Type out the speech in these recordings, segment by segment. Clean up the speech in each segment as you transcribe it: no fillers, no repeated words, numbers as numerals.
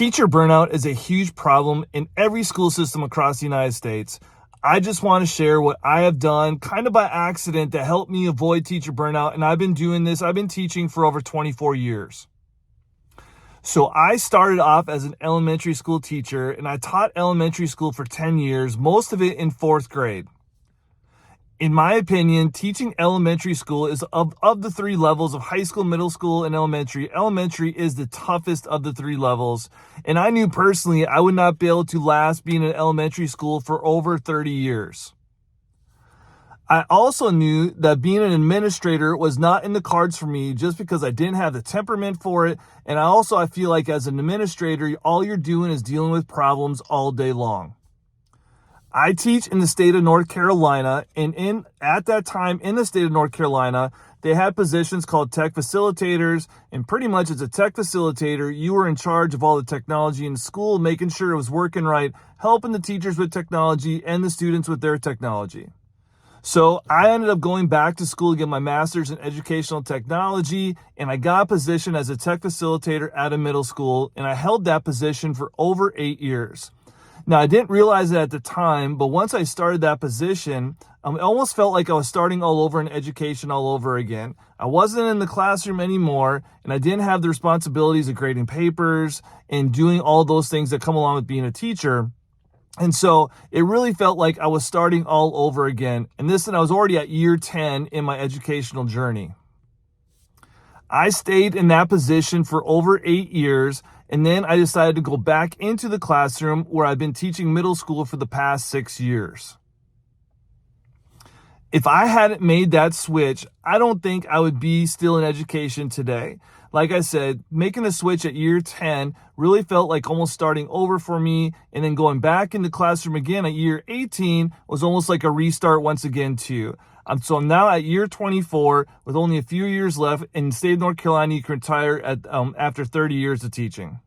Teacher burnout is a huge problem in every school system across the United States. I just want to share what I have done kind of by accident to help me avoid teacher burnout. And I've been doing this. I've been teaching for over 24 years. So I started off as an elementary school teacher, and I taught elementary school for 10 years, most of it in fourth grade. In my opinion, teaching elementary school is of the three levels of high school, middle school, and elementary. Elementary is the toughest of the three levels. And I knew personally I would not be able to last being in elementary school for over 30 years. I also knew that being an administrator was not in the cards for me just because I didn't have the temperament for it. And I feel like as an administrator, all you're doing is dealing with problems all day long. I teach in the state of North Carolina, and at that time in the state of North Carolina, they had positions called tech facilitators, and pretty much as a tech facilitator, you were in charge of all the technology in school, making sure it was working right, helping the teachers with technology and the students with their technology. So I ended up going back to school to get my master's in educational technology, and I got a position as a tech facilitator at a middle school, and I held that position for over 8 years. Now, I didn't realize it at the time, but once I started that position, it almost felt like I was starting all over in education all over again. I wasn't in the classroom anymore, and I didn't have the responsibilities of grading papers and doing all those things that come along with being a teacher. And so it really felt like I was starting all over again. And I was already at year 10 in my educational journey. I stayed in that position for over 8 years, and then I decided to go back into the classroom where I've been teaching middle school for the past 6 years. If I hadn't made that switch, I don't think I would be still in education today. Like I said, making the switch at year 10 really felt like almost starting over for me, and then going back in the classroom again at year 18 was almost like a restart once again too. So I'm now at year 24 with only a few years left. In the state of North Carolina, you can retire after 30 years of teaching.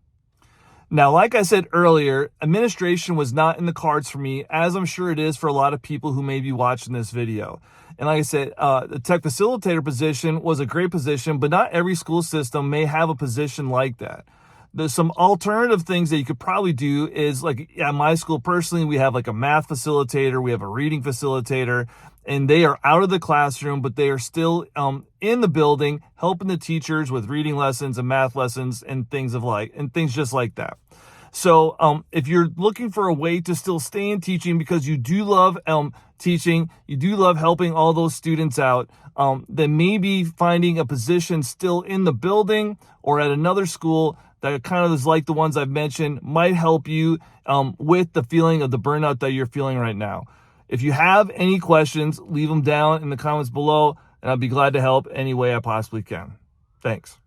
Now, like I said earlier, administration was not in the cards for me, as I'm sure it is for a lot of people who may be watching this video. And like I said, the tech facilitator position was a great position, but not every school system may have a position like that. There's some alternative things that you could probably do is like at my school personally, we have like a math facilitator, we have a reading facilitator, and they are out of the classroom, but they are still in the building helping the teachers with reading lessons and math lessons and things just like that. So if you're looking for a way to still stay in teaching because you do love teaching, you do love helping all those students out, then maybe finding a position still in the building or at another school that kind of is like the ones I've mentioned might help you with the feeling of the burnout that you're feeling right now. If you have any questions, leave them down in the comments below, and I'll be glad to help any way I possibly can. Thanks.